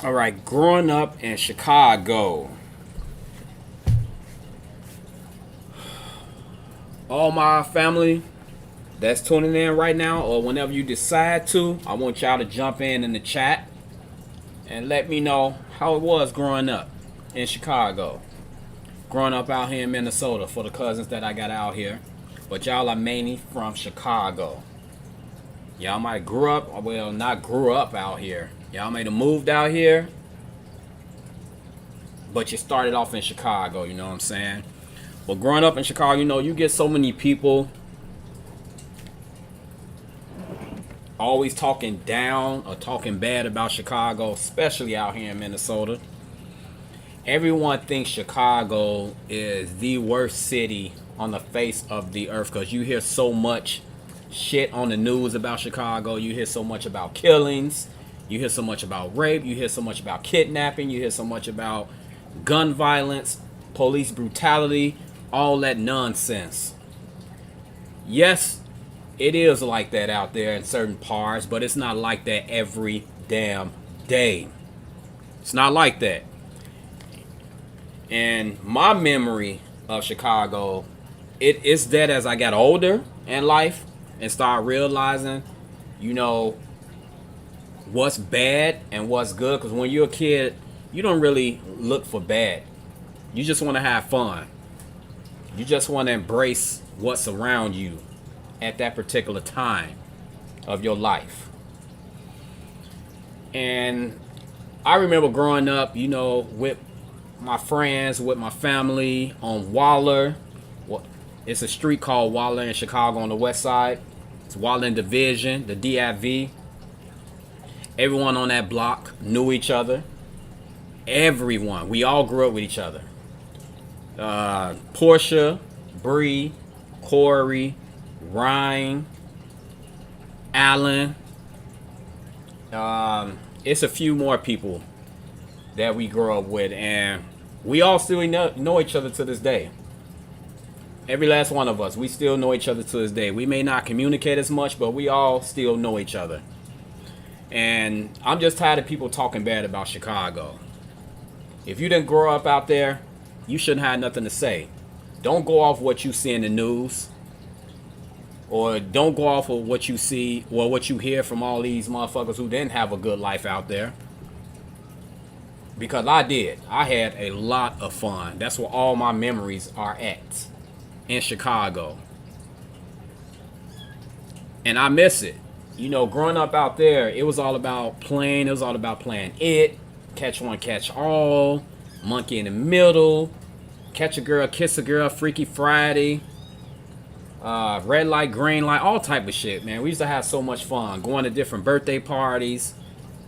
All right, growing up in Chicago, all my family that's tuning in right now, or whenever you decide to, I want y'all to jump in the chat and let me know how it was growing up in Chicago. Growing up out here in Minnesota for the cousins that I got out here. But y'all are mainly from Chicago. Y'all might grew up, well, not grew up out here. Y'all might have moved out here, but you started off in Chicago, you know what I'm saying? Well, growing up in Chicago, you get so many people always talking down or talking bad about Chicago, especially out here in Minnesota. Everyone thinks Chicago is the worst city on the face of the earth because you hear so much shit on the news about Chicago. You hear so much about killings. You hear so much about rape. You hear so much about kidnapping. You hear so much about gun violence, police brutality, all that nonsense. Yes, it is like that out there in certain parts, but it's not like that every damn day. It's not like that. And my memory of Chicago, it is that as I got older in life and started realizing, you know, what's bad and what's good. Because when you're a kid, you don't really look for bad. You just want to have fun. You just want to embrace what's around you at that particular time of your life. And I remember growing up, with my friends, with my family on Waller. Well, it's a street called Waller in Chicago on the west side. It's Waller and Division, the DIV. Everyone on that block knew each other. Everyone. We all grew up with each other. Portia, Bree, Corey, Ryan, Allen. It's a few more people that we grew up with, and we all still know each other to this day. Every last one of us, we still know each other to this day. We may not communicate as much, but we all still know each other. And I'm just tired of people talking bad about Chicago. If you didn't grow up out there, you shouldn't have nothing to say. Don't go off what you see in the news, or don't go off of what you see or what you hear from all these motherfuckers who didn't have a good life out there. Because I did. I had a lot of fun. That's where all my memories are at, in Chicago. And I miss it. Growing up out there, it was all about playing. It was all about playing it. Catch one, catch all. Monkey in the middle. Catch a girl, kiss a girl. Freaky Friday. Red light, green light. All type of shit, man. We used to have so much fun. Going to different birthday parties.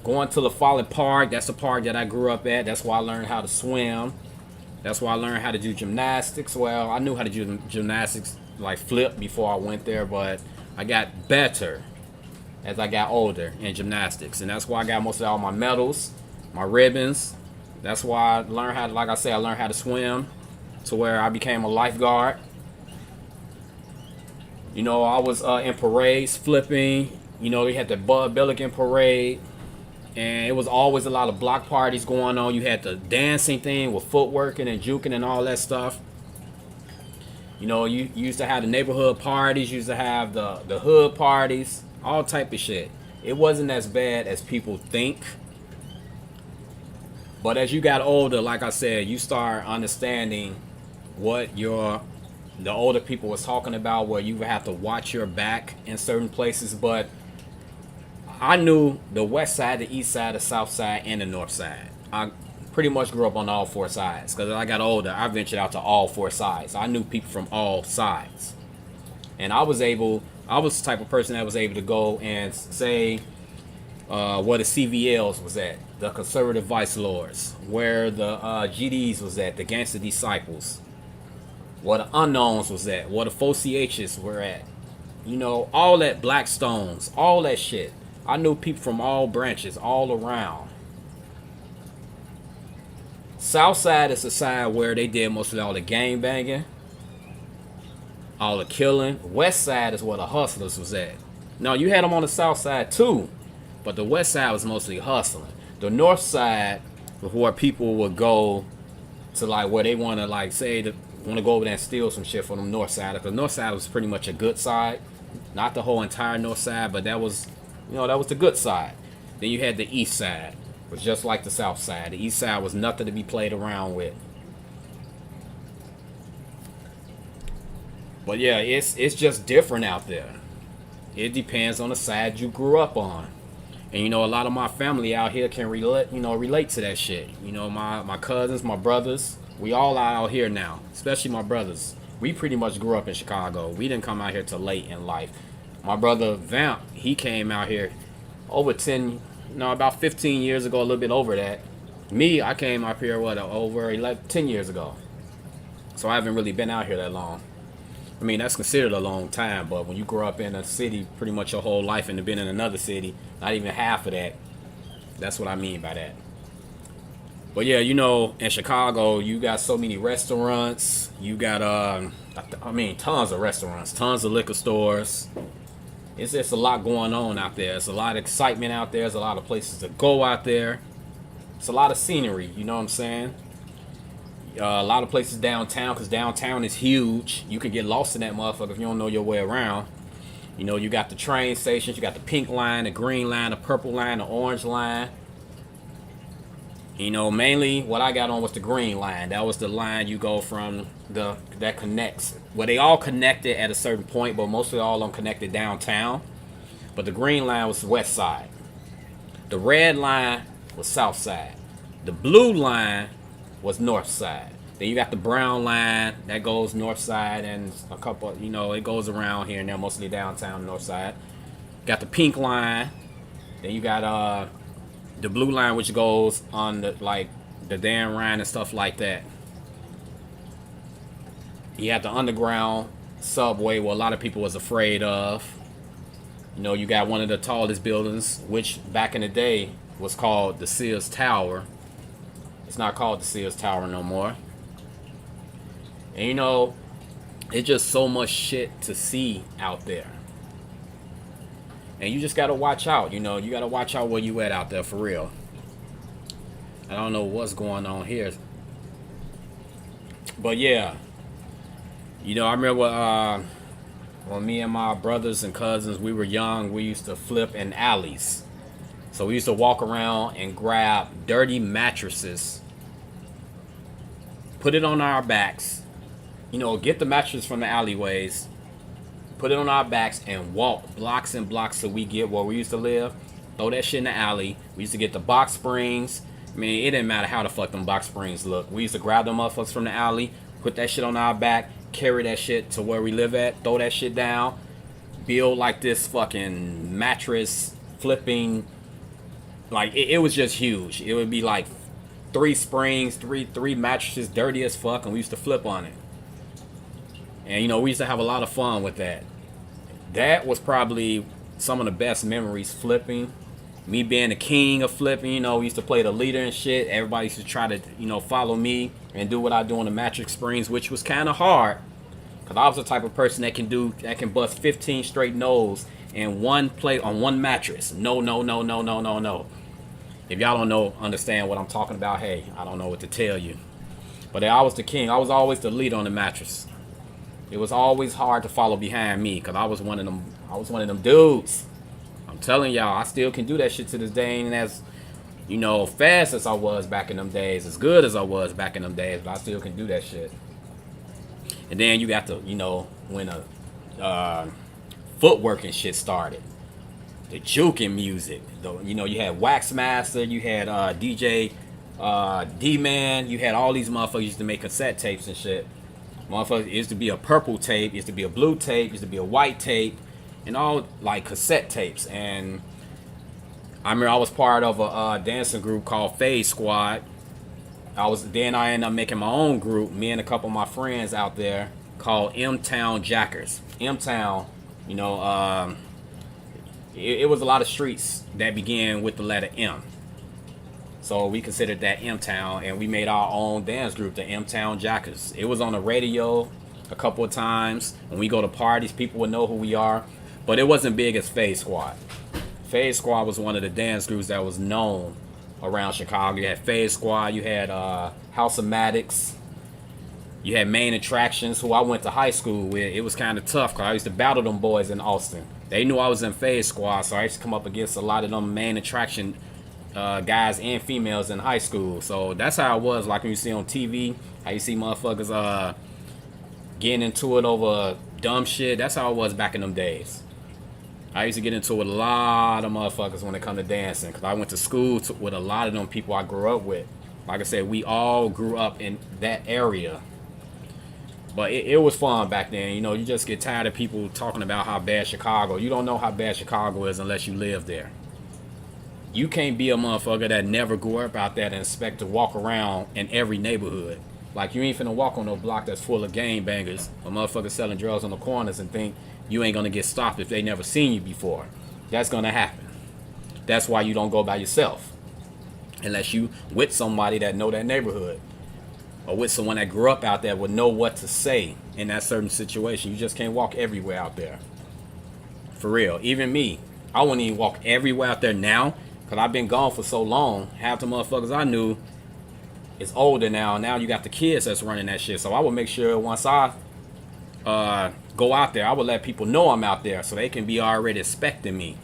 Going to the Follet Park. That's the park that I grew up at. That's why I learned how to swim. That's why I learned how to do gymnastics. Well, I knew how to do gymnastics, like flip, before I went there. But I got better as I got older in gymnastics. And that's why I got most of all my medals, my ribbons. That's why I learned how to, like I said, I learned how to swim to where I became a lifeguard. I was in parades flipping. We had the Bud Billiken parade. And it was always a lot of block parties going on. You had the dancing thing with footworking and juking and all that stuff. You used to have the neighborhood parties. You used to have the hood parties. All type of shit. It wasn't as bad as people think. But as you got older, like I said, you start understanding what the older people was talking about, where you have to watch your back in certain places. But I knew the west side, the east side, the south side, and the north side. I pretty much grew up on all four sides. Because as I got older, I ventured out to all four sides. I knew people from all sides. And I was the type of person that was able to go and say where the CVLs was at, the conservative vice lords, where the GDs was at, the gangster disciples, where the unknowns was at, where the 4CHs were at. All that Blackstones, all that shit. I knew people from all branches, all around. Southside is the side where they did mostly all the gang banging, all the killing. West side is where the hustlers was at. Now, you had them on the south side too, but the west side was mostly hustling. The north side was where people would go to, like, where they want to, like, say that want to go over there and steal some shit from the north side. The north side was pretty much a good side, not the whole entire north side, but that was, that was the good side. Then you had the east side, it was just like the south side. The east side was nothing to be played around with. But yeah, it's just different out there. It depends on the side you grew up on. And a lot of my family out here can relate to that shit. My cousins, my brothers, we all are out here now, especially my brothers. We pretty much grew up in Chicago. We didn't come out here till late in life. My brother Vamp, he came out here about 15 years ago, a little bit over that. Me, I came up here, over 10 years ago. So I haven't really been out here that long. I mean, that's considered a long time, but when you grow up in a city pretty much your whole life and have been in another city, not even half of that, that's what I mean by that. But yeah, in Chicago, you got so many restaurants. You got, tons of restaurants, tons of liquor stores. It's just a lot going on out there. It's a lot of excitement out there. There's a lot of places to go out there. It's a lot of scenery, you know what I'm saying? A lot of places downtown, because downtown is huge. You can get lost in that motherfucker if you don't know your way around. You got the train stations. You got the pink line, the green line, the purple line, the orange line. Mainly what I got on was the green line. That was the line you go from that connects. Well, they all connected at a certain point, but mostly all of them connected downtown. But the green line was west side. The red line was south side. The blue line was north side. Then you got the brown line that goes north side, and a couple, it goes around here and there, mostly downtown north side. Got the pink line. Then you got the blue line, which goes on the Dan Ryan and stuff like that. You have the underground subway, where a lot of people was afraid of. You got one of the tallest buildings, which back in the day was called the Sears Tower. It's not called the Sears Tower no more. And it's just so much shit to see out there. And you just gotta watch out, you gotta watch out where you at out there for real. I don't know what's going on here. But yeah. I remember when me and my brothers and cousins, we were young, we used to flip in alleys. So we used to walk around and grab dirty mattresses, put it on our backs, get the mattress from the alleyways, put it on our backs, and walk blocks and blocks till we get where we used to live. Throw that shit in the alley. We used to get the box springs. I mean, it didn't matter how the fuck them box springs look. We used to grab them motherfuckers from the alley, put that shit on our back, carry that shit to where we live at, throw that shit down, build like this fucking mattress flipping. Like, it was just huge. It would be like 3 springs, three mattresses, dirty as fuck, and we used to flip on it. And we used to have a lot of fun with that. That was probably some of the best memories, flipping. Me being the king of flipping, we used to play the leader and shit. Everybody used to try to, follow me and do what I do on the mattress springs, which was kind of hard. Because I was the type of person that can bust 15 straight no's in one play on one mattress. No. If y'all don't understand what I'm talking about, hey, I don't know what to tell you. But I was the king. I was always the leader on the mattress. It was always hard to follow behind me because I was one of them dudes. I'm telling y'all, I still can do that shit to this day, and as fast as I was back in them days, as good as I was back in them days, but I still can do that shit. And then you got to, when footwork and shit started, the juking music. You had Waxmaster, you had DJ D-Man, you had all these motherfuckers used to make cassette tapes and shit. Motherfuckers, it used to be a purple tape, it used to be a blue tape, it used to be a white tape, and all like cassette tapes. And I remember I was part of a dancing group called Fade Squad. I ended up making my own group, me and a couple of my friends out there, called M-Town Jackers. M-Town, it was a lot of streets that began with the letter M. So we considered that M-Town, and we made our own dance group, the M-Town Jackers. It was on the radio a couple of times. When we go to parties, people would know who we are. But it wasn't big as Fade Squad. Fade Squad was one of the dance groups that was known around Chicago. You had Fade Squad, you had House of Maddox, you had Main Attractions, who I went to high school with. It was kind of tough because I used to battle them boys in Austin. They knew I was in Fade Squad, so I used to come up against a lot of them Main Attraction guys and females in high school. So that's how it was. Like when you see on TV, how you see motherfuckers getting into it over dumb shit. That's how it was back in them days. I used to get into it with a lot of motherfuckers when it come to dancing, because I went to school with a lot of them people I grew up with. Like I said, we all grew up in that area. But it was fun back then. You know, you just get tired of people talking about how bad Chicago. You don't know how bad Chicago is unless you live there. You can't be a motherfucker that never grew up out there and expect to walk around in every neighborhood. Like, you ain't finna walk on no block that's full of gangbangers or motherfuckers selling drugs on the corners and think you ain't gonna get stopped if they never seen you before. That's gonna happen. That's why you don't go by yourself. Unless you with somebody that know that neighborhood. Or with someone that grew up out there would know what to say in that certain situation. You just can't walk everywhere out there. For real. Even me. I wouldn't even walk everywhere out there now, because I've been gone for so long. Half the motherfuckers I knew is older now. Now you got the kids that's running that shit. So I would make sure once I go out there, I would let people know I'm out there so they can be already expecting me.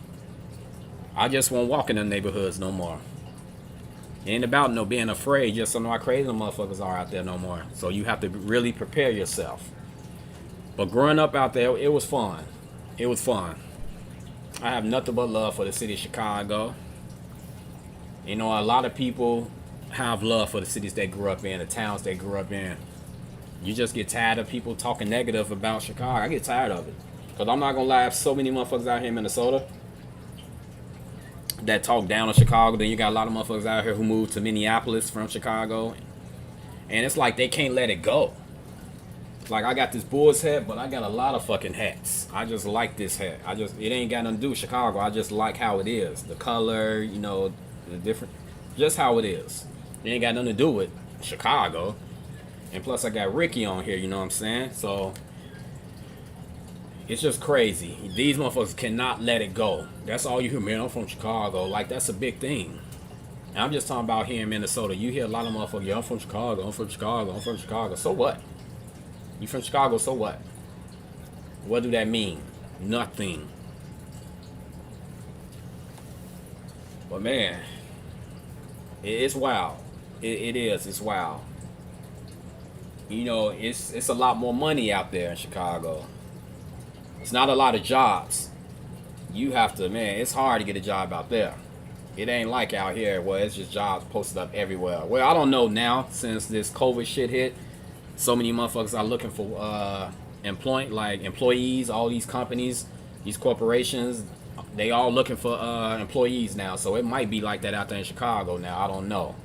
I just won't walk in the neighborhoods no more. It ain't about no being afraid, just to know how crazy the motherfuckers are out there no more. So you have to really prepare yourself. But growing up out there, it was fun. It was fun. I have nothing but love for the city of Chicago. You know, a lot of people have love for the cities they grew up in, the towns they grew up in. You just get tired of people talking negative about Chicago. I get tired of it. Because I'm not going to lie, I have so many motherfuckers out here in Minnesota that talk down on Chicago. Then you got a lot of motherfuckers out here who moved to Minneapolis from Chicago. And it's like they can't let it go. Like, I got this Bulls hat, but I got a lot of fucking hats. I just like this hat. It ain't got nothing to do with Chicago. I just like how it is. The color, you know, the different, just how it is. It ain't got nothing to do with Chicago. And plus I got Ricky on here, you know what I'm saying? So it's just crazy. These motherfuckers cannot let it go. That's all you hear, man, I'm from Chicago. Like, that's a big thing. And I'm just talking about here in Minnesota. You hear a lot of motherfuckers, yeah, I'm from Chicago, I'm from Chicago, I'm from Chicago. So what? You from Chicago, so what? What do that mean? Nothing. But man, it's wild. It is. It's wild. You know, it's a lot more money out there in Chicago. It's not a lot of jobs. You have to, man, it's hard to get a job out there. It ain't like out here where it's just jobs posted up everywhere. Well, I don't know now, since this COVID shit hit. So many motherfuckers are looking for employees. All these companies, these corporations, they all looking for employees now. So it might be like that out there in Chicago now. I don't know.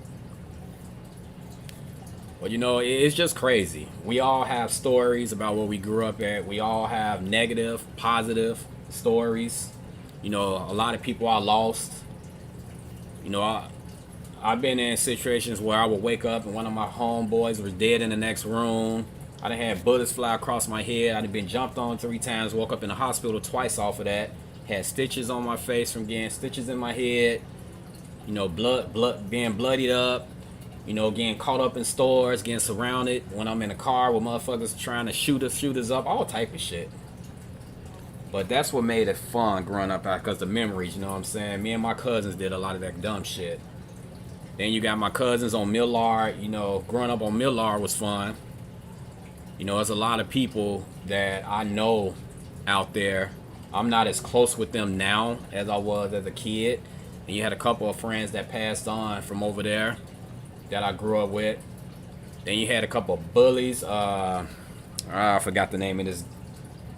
But you know, it's just crazy. We all have stories about where we grew up at. We all have negative, positive stories. You know, a lot of people are lost. You know, I've been in situations where I would wake up and one of my homeboys was dead in the next room. I done had bullets fly across my head. I done been jumped on 3 times, woke up in the hospital twice off of that. Had stitches on my face from getting stitches in my head. You know, blood being bloodied up. You know, getting caught up in stores, getting surrounded when I'm in a car with motherfuckers trying to shoot us up, all type of shit. But that's what made it fun growing up out, because the memories, you know what I'm saying? Me and my cousins did a lot of that dumb shit. Then you got my cousins on Millard. You know, growing up on Millard was fun. You know, there's a lot of people that I know out there. I'm not as close with them now as I was as a kid. And you had a couple of friends that passed on from over there that I grew up with. Then you had a couple of bullies. I forgot the name of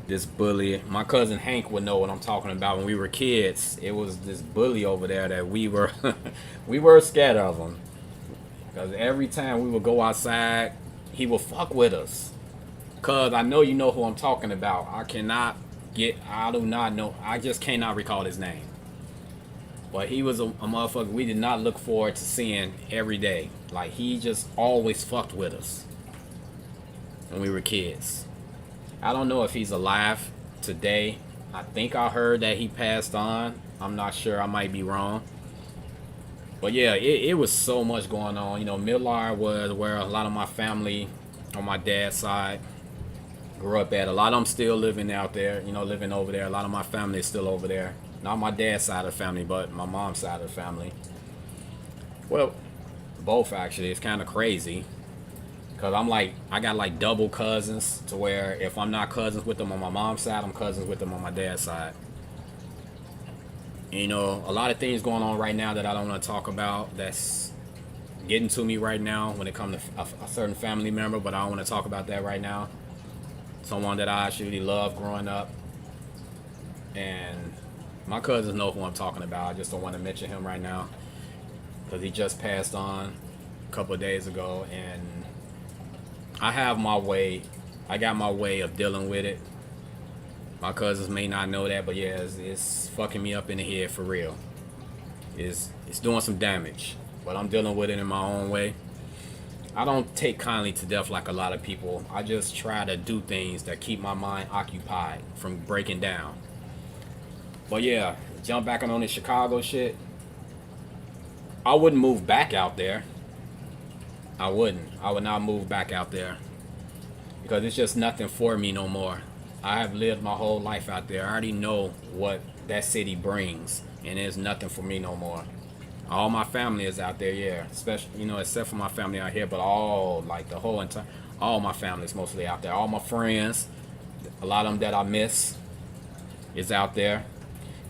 this bully. My cousin Hank would know what I'm talking about. When we were kids, it was this bully over there that we were we were scared of him, because every time we would go outside, he would fuck with us. Cause I know you know who I'm talking about. I do not know. I just cannot recall his name. But he was a motherfucker we did not look forward to seeing every day. Like, he just always fucked with us when we were kids. I don't know if he's alive today. I think I heard that he passed on. I'm not sure. I might be wrong. But yeah, it was so much going on. You know, Millar was where a lot of my family on my dad's side grew up at. A lot of them still living out there, you know, living over there. A lot of my family is still over there. Not my dad's side of the family, but my mom's side of the family. Well, both actually. It's kind of crazy. Cause I'm like, I got like double cousins to where if I'm not cousins with them on my mom's side, I'm cousins with them on my dad's side. You know, a lot of things going on right now that I don't want to talk about. That's getting to me right now when it comes to a certain family member, but I don't want to talk about that right now. Someone that I actually loved growing up, and my cousins know who I'm talking about. I just don't want to mention him right now because he just passed on a couple of days ago, and I have my way. I got my way of dealing with it. My cousins may not know that, but yeah, it's fucking me up in the head for real. It's doing some damage, but I'm dealing with it in my own way. I don't take kindly to death like a lot of people. I just try to do things that keep my mind occupied from breaking down. But yeah, jump back on this Chicago shit. I wouldn't move back out there. I wouldn't. I would not move back out there because it's just nothing for me no more. I have lived my whole life out there. I already know what that city brings, and there's nothing for me no more. All my family is out there, yeah. Especially, you know, except for my family out here, but all, like the whole entire, all my family is mostly out there. All my friends, a lot of them that I miss, is out there.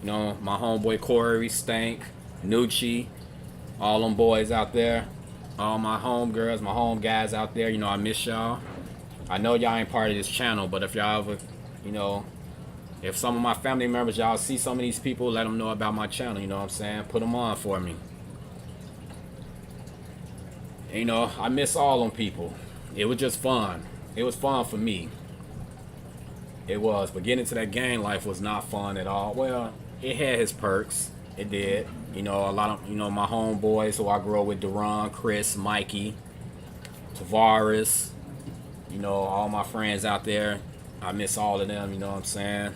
You know, my homeboy Corey, Stank, Nucci, all them boys out there. All my home girls, my home guys out there. You know, I miss y'all. I know y'all ain't part of this channel, but if y'all ever, you know, if some of my family members, y'all see some of these people, let them know about my channel, you know what I'm saying? Put them on for me. You know, I miss all them people. It was just fun. It was fun for me. It was, but getting into that gang life was not fun at all. Well, it had its perks. It did. You know, a lot of, you know, my homeboys who I grew up with, Duran, Chris, Mikey, Tavares, you know, all my friends out there. I miss all of them, you know what I'm saying?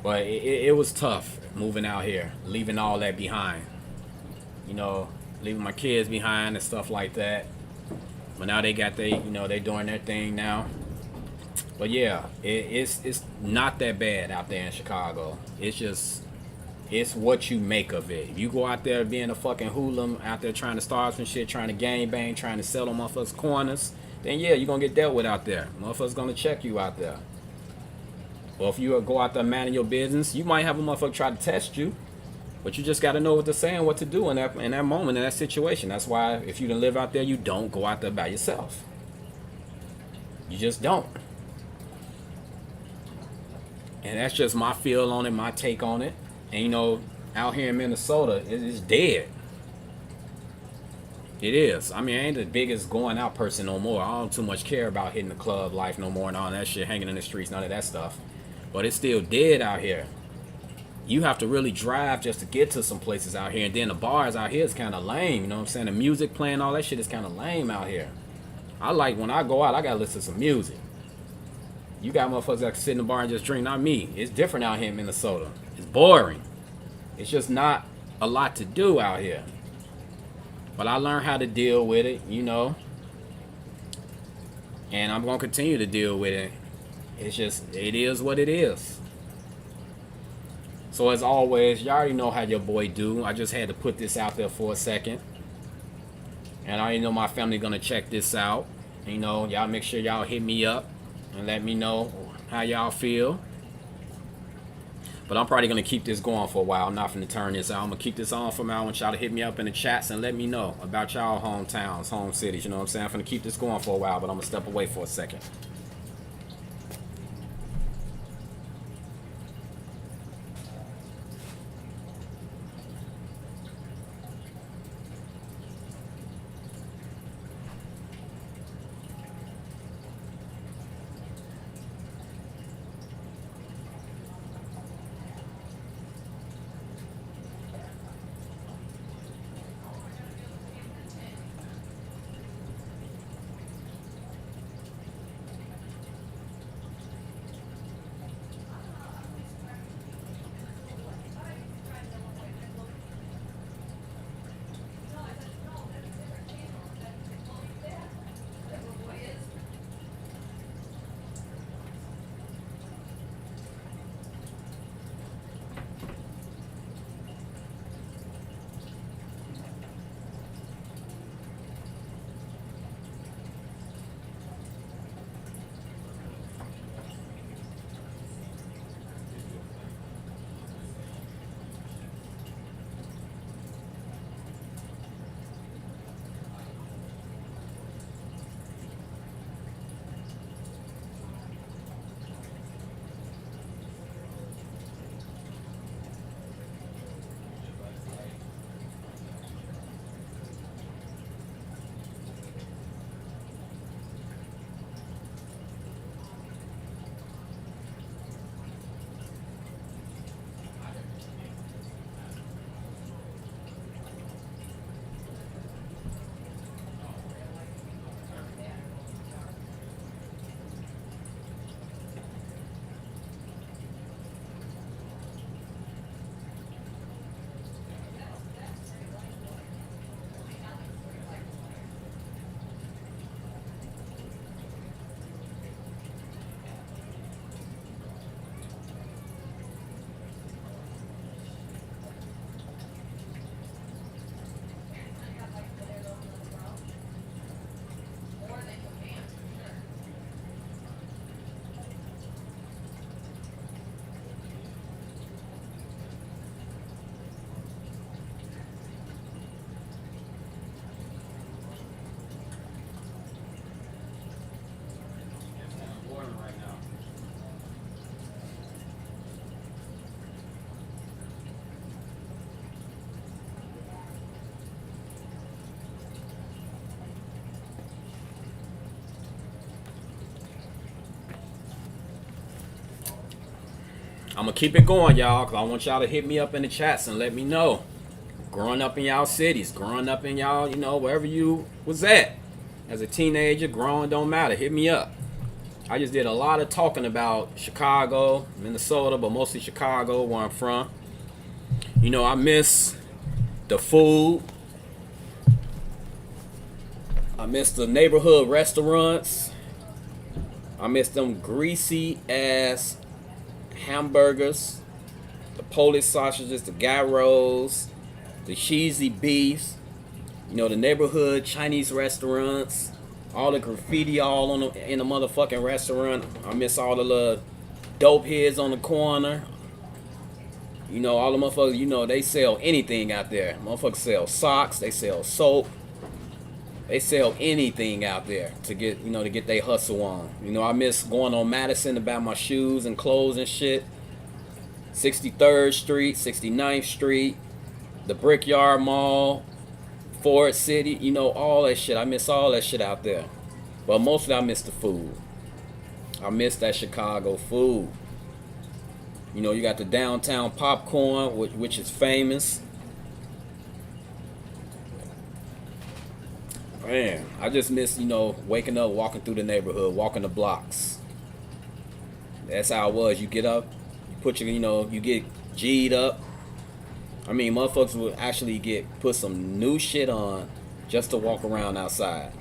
But it was tough moving out here, leaving all that behind. You know, leaving my kids behind and stuff like that. But now they got they, you know, they doing their thing now. But yeah, it's not that bad out there in Chicago. It's just, it's what you make of it. If you go out there being a fucking hoodlum, out there trying to start some shit, trying to gang bang, trying to sell on motherfuckers' corners, then yeah, you're gonna get dealt with out there. Motherfuckers gonna check you out there. Or if you go out there minding your business, you might have a motherfucker try to test you. But you just gotta know what to say and what to do in that moment, in that situation. That's why if you done live out there, you don't go out there by yourself. You just don't. And that's just my feel on it, my take on it. And you know, out here in Minnesota, it's dead. It is. I mean, I ain't the biggest going out person no more. I don't too much care about hitting the club life no more and all that shit, hanging in the streets, none of that stuff. But it's still dead out here. You have to really drive just to get to some places out here. And then the bars out here is kind of lame, you know what I'm saying? The music playing, all that shit is kind of lame out here. I like when I go out, I gotta listen to some music. You got motherfuckers that can sit in the bar and just drink, not me. It's different out here in Minnesota. It's boring. It's just not a lot to do out here. But I learned how to deal with it, you know. And I'm gonna continue to deal with it. It's just, it is what it is. So as always, you already know how your boy do. I just had to put this out there for a second. And I already know my family gonna check this out. You know, y'all make sure y'all hit me up and let me know how y'all feel. But I'm probably gonna keep this going for a while. I'm not gonna turn this out. I'm gonna keep this on for now. I want y'all to hit me up in the chats and let me know about y'all hometowns, home cities. You know what I'm saying? I'm gonna keep this going for a while, but I'm gonna step away for a second. I'm gonna keep it going, y'all, because I want y'all to hit me up in the chats and let me know. Growing up in y'all cities, growing up in y'all, wherever you was at. As a teenager, growing don't matter. Hit me up. I just did a lot of talking about Chicago, Minnesota, but mostly Chicago, where I'm from. I miss the food. I miss the neighborhood restaurants. I miss them greasy ass hamburgers, the Polish sausages, the gyros, the cheesy beefs. The neighborhood Chinese restaurants, all the graffiti all in the motherfucking restaurant. I miss all the little dope heads on the corner. All the motherfuckers, they sell anything out there. Motherfuckers sell socks, they sell soap. They sell anything out there to get their hustle on. I miss going on Madison to buy my shoes and clothes and shit. 63rd Street, 69th Street, the Brickyard Mall, Ford City, all that shit. I miss all that shit out there. But mostly I miss the food. I miss that Chicago food. You got the downtown popcorn, which is famous. Man, I just miss, waking up, walking through the neighborhood, walking the blocks. That's how it was. You get up, you put your, you get G'd up. I mean, motherfuckers would actually put some new shit on just to walk around outside.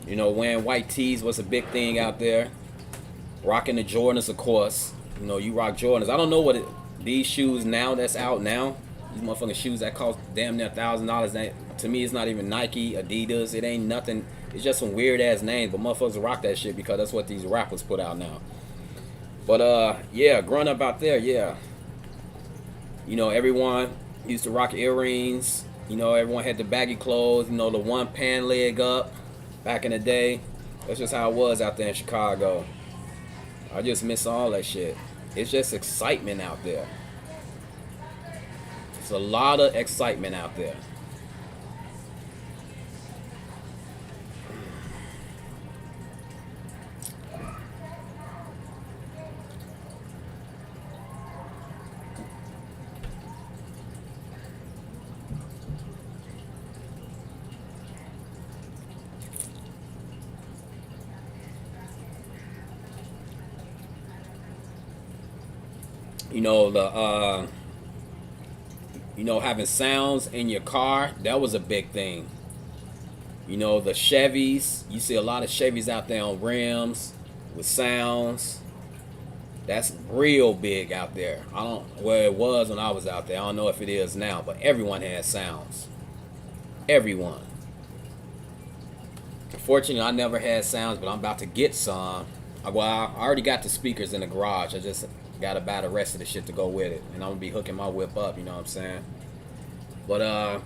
Wearing white tees was a big thing out there. Rocking the Jordans, of course. You rock Jordans. I don't know these shoes now that's out now. These motherfucking shoes that cost damn near $1,000. To me, it's not even Nike, Adidas. It ain't nothing. It's just some weird ass names. But motherfuckers rock that shit because that's what these rappers put out now. But yeah, growing up out there, yeah. Everyone used to rock earrings. Everyone had the baggy clothes. The one pan leg up back in the day. That's just how it was out there in Chicago. I just miss all that shit. It's just excitement out there. It's a lot of excitement out there. Having sounds in your car, that was a big thing. The Chevys, you see a lot of Chevys out there on rims with sounds. That's real big out there. It was when I was out there. I don't know if it is now, but everyone has sounds. Everyone. Unfortunately, I never had sounds, but I'm about to get some. Well, I already got the speakers in the garage. I just gotta buy the rest of the shit to go with it, and I'm gonna be hooking my whip up. You know what I'm saying? But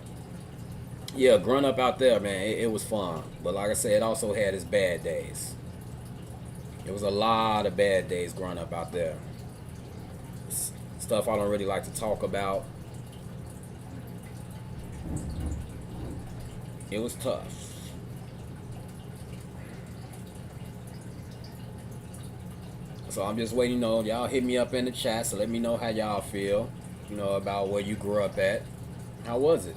yeah, growing up out there, man, it was fun. But like I said, it also had its bad days. It was a lot of bad days growing up out there. Stuff I don't really like to talk about. It was tough. So I'm just waiting, y'all hit me up in the chat, so let me know how y'all feel, about where you grew up at. How was it?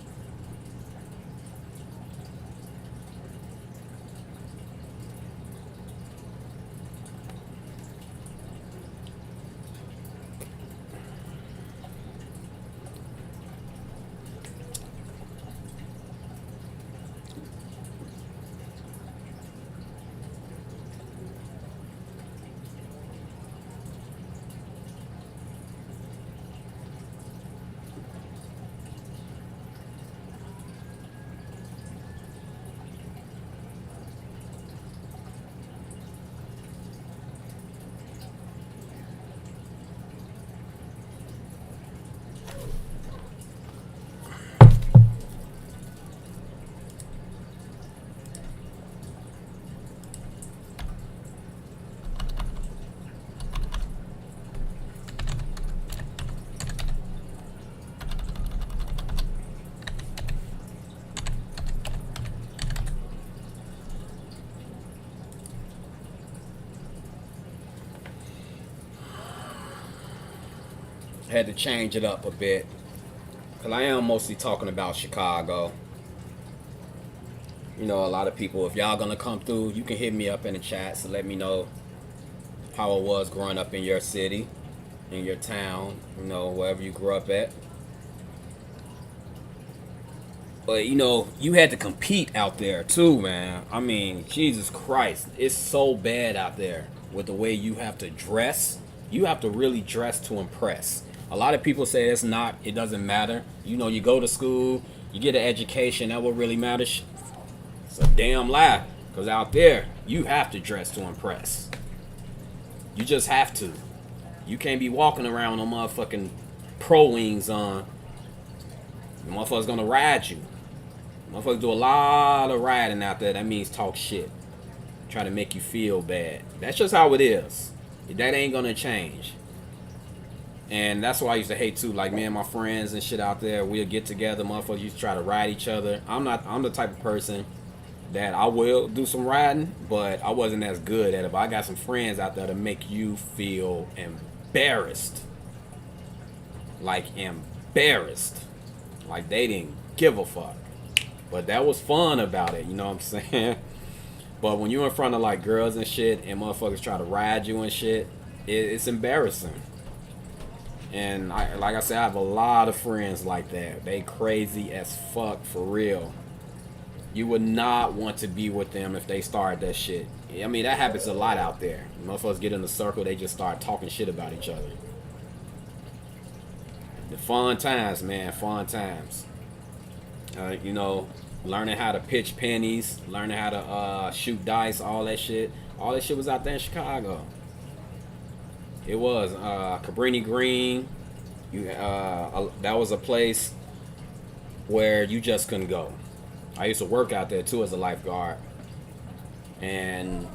Had to change it up a bit. Because I am mostly talking about Chicago. You know, a lot of people, if y'all gonna come through, you can hit me up in the chat. So let me know how it was growing up in your city, in your town, you know, wherever you grew up at. But, you know, you had to compete out there too, man. I mean, Jesus Christ. It's so bad out there with the way you have to dress. You have to really dress to impress. A lot of people say it doesn't matter. You know, you go to school, you get an education, that what really matters. It's a damn lie. Because out there, you have to dress to impress. You just have to. You can't be walking around on motherfucking pro wings on. The motherfucker's gonna ride you. Motherfuckers do a lot of riding out there. That means talk shit. Try to make you feel bad. That's just how it is. That ain't gonna change. And that's why I used to hate too. Like me and my friends and shit out there, we'll get together. Motherfuckers used to try to ride each other. I'm the type of person that I will do some riding, but I wasn't as good at it. But I got some friends out there to make you feel embarrassed. Like embarrassed. Like they didn't give a fuck. But that was fun about it, you know what I'm saying? But when you're in front of like girls and shit and motherfuckers try to ride you and shit, it's embarrassing. And like I said, I have a lot of friends like that. They crazy as fuck for real. You would not want to be with them if they started that shit. I mean, that happens a lot out there. Motherfuckers get in the circle, they just start talking shit about each other. The fun times, man, fun times. You know, learning how to pitch pennies, learning how to shoot dice, all that shit. All that shit was out there in Chicago. It was Cabrini Green. That was a place where you just couldn't go. I used to work out there too as a lifeguard, and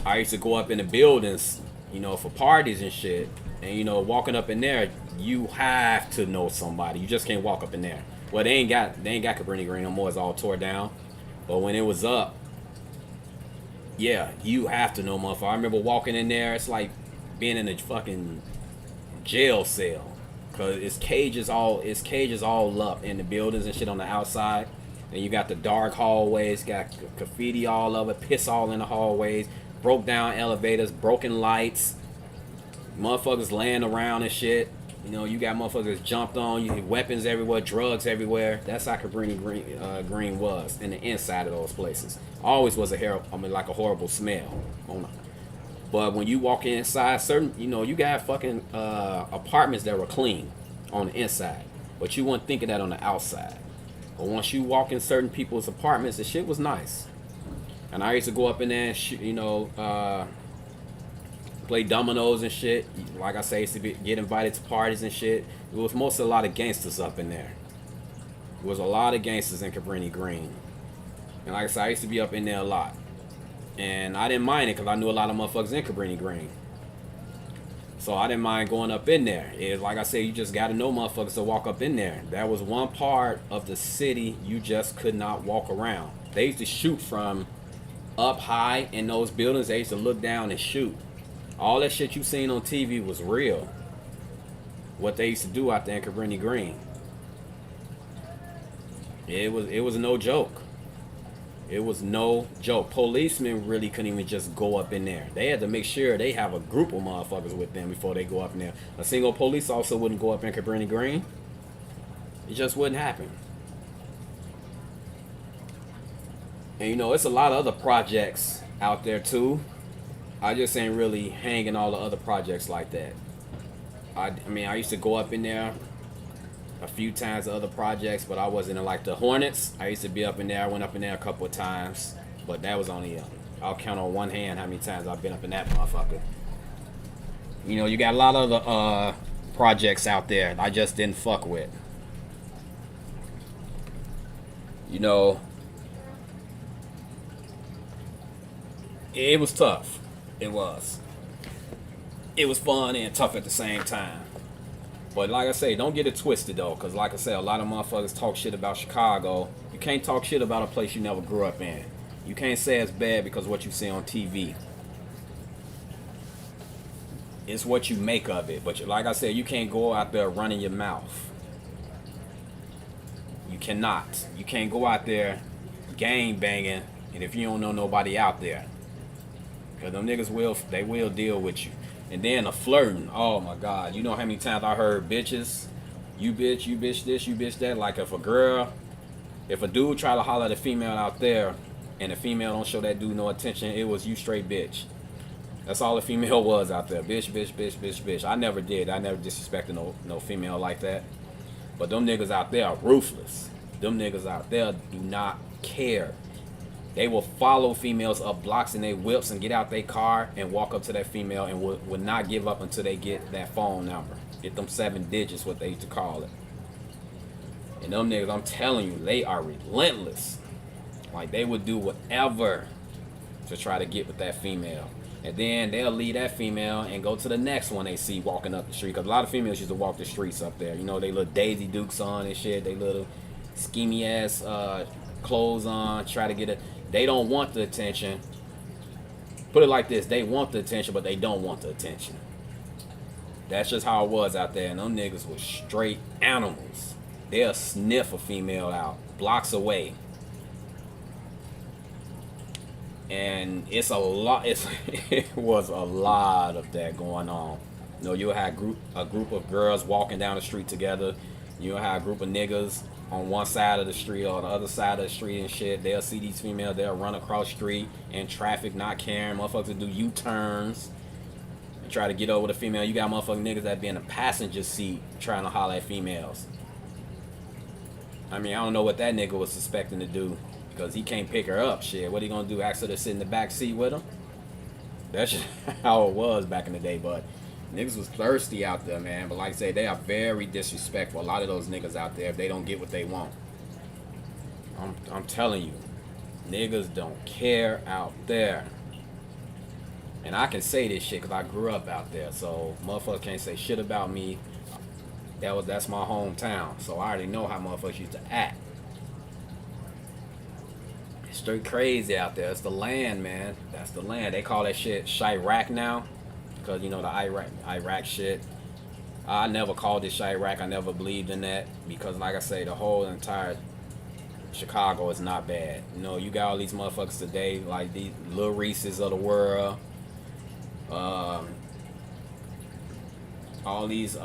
I used to go up in the buildings, you know, for parties and shit. And you know, walking up in there, you have to know somebody. You just can't walk up in there. Well, they ain't got Cabrini Green no more. It's all tore down. But when it was up, yeah, you have to know, motherfucker. I remember walking in there. It's like being in a fucking jail cell, cause it's cages all up in the buildings and shit on the outside. And you got the dark hallways, got graffiti all over, piss all in the hallways, broke down elevators, broken lights, motherfuckers laying around and shit. You know, you got motherfuckers jumped on, you had weapons everywhere, drugs everywhere. That's how Cabrini Green was in the inside of those places. Always was like a horrible smell. But when you walk inside, you know, you got fucking apartments that were clean on the inside, but you wouldn't think of that on the outside. But once you walk in certain people's apartments, the shit was nice. And I used to go up in there and you know, play dominoes and shit. Like I say, I used to get invited to parties and shit. It was mostly a lot of gangsters up in there. There was a lot of gangsters in Cabrini Green. And like I said, I used to be up in there a lot. And I didn't mind it because I knew a lot of motherfuckers in Cabrini Green. So I didn't mind going up in there. It's like I said, you just got to know motherfuckers to walk up in there. That was one part of the city you just could not walk around. They used to shoot from up high in those buildings. They used to look down and shoot. All that shit you seen on TV was real. What they used to do out there in Cabrini Green. It was no joke. It was no joke. Policemen really couldn't even just go up in there. They had to make sure they have a group of motherfuckers with them before they go up in there. A single police officer wouldn't go up in Cabrini Green. It just wouldn't happen. And you know, it's a lot of other projects out there too. I just ain't really hanging all the other projects like that. I mean, I used to go up in there a few times to other projects, but I wasn't in like the Hornets. I used to be up in there. I went up in there a couple of times, but that was only I'll count on one hand how many times I've been up in that motherfucker. You know, you got a lot of other projects out there I just didn't fuck with. You know, it was tough. It was fun and tough at the same time. But like I say, don't get it twisted though, because like I said, a lot of motherfuckers talk shit about Chicago. You can't talk shit about a place you never grew up in. You can't say it's bad because of what you see on TV. It's what you make of it. But like I said, you can't go out there running your mouth. You cannot. You can't go out there gang banging, and if you don't know nobody out there, because them niggas will deal with you. And then the flirting. Oh my God. You know how many times I heard bitches, you bitch this, you bitch that. Like if a dude try to holler at a female out there, and the female don't show that dude no attention, it was you straight bitch. That's all the female was out there. Bitch, bitch, bitch, bitch, bitch. I never did. I never disrespected no female like that. But them niggas out there are ruthless. Them niggas out there do not care. They will follow females up blocks in their whips and get out their car and walk up to that female and would not give up until they get that phone number. Get them 7 digits, what they used to call it. And them niggas, I'm telling you, they are relentless. Like, they would do whatever to try to get with that female. And then they'll leave that female and go to the next one they see walking up the street. Because a lot of females used to walk the streets up there. You know, they little Daisy Dukes on and shit. They little schemy ass clothes on. Try to get it. They don't want the attention. Put it like this. They want the attention, but they don't want the attention. That's just how it was out there. And them niggas was straight animals. They'll sniff a female out blocks away. And it's a lot. It was a lot of that going on. You know, you'll have a group of girls walking down the street together. You'll have a group of niggas on one side of the street or the other side of the street and shit. They'll see these females. They'll run across the street in traffic, not caring. Motherfuckers do U-turns and try to get over the female. You got motherfucking niggas that be in the passenger seat trying to holler at females. I mean, I don't know what that nigga was suspecting to do. Because he can't pick her up. Shit, what he gonna do? Ask her to sit in the back seat with him? That's just how it was back in the day. But niggas was thirsty out there, man. But like I say, they are very disrespectful. A lot of those niggas out there, if they don't get what they want. I'm telling you, niggas don't care out there. And I can say this shit because I grew up out there. So motherfuckers can't say shit about me. That's my hometown. So I already know how motherfuckers used to act. Straight crazy out there. It's the land, man. That's the land. They call that shit Chirac now, because you know the Iraq shit. I never called it Chirac. I never believed in that because, like I say, the whole entire Chicago is not bad. You know, you got all these motherfuckers today, like these Lil Reese's of the world. All these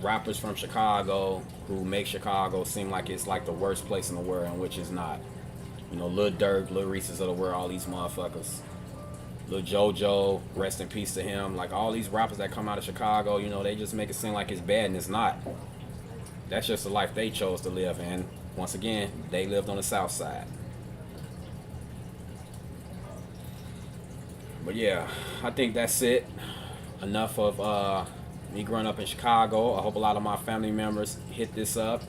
rappers from Chicago who make Chicago seem like it's like the worst place in the world, and which is not. You know, Lil Durk, Lil Reese's of the world, all these motherfuckers. Lil JoJo, rest in peace to him. Like, all these rappers that come out of Chicago, you know, they just make it seem like it's bad, and it's not. That's just the life they chose to live, and once again, they lived on the south side. But yeah, I think that's it. Enough of me growing up in Chicago. I hope a lot of my family members hit this up.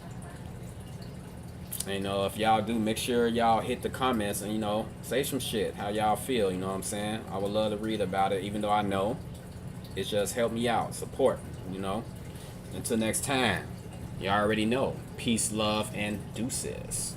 You know, if y'all do, make sure y'all hit the comments and, you know, say some shit, how y'all feel, you know what I'm saying? I would love to read about it, even though I know. It's just help me out, support, you know? Until next time, you already know. Peace, love, and deuces.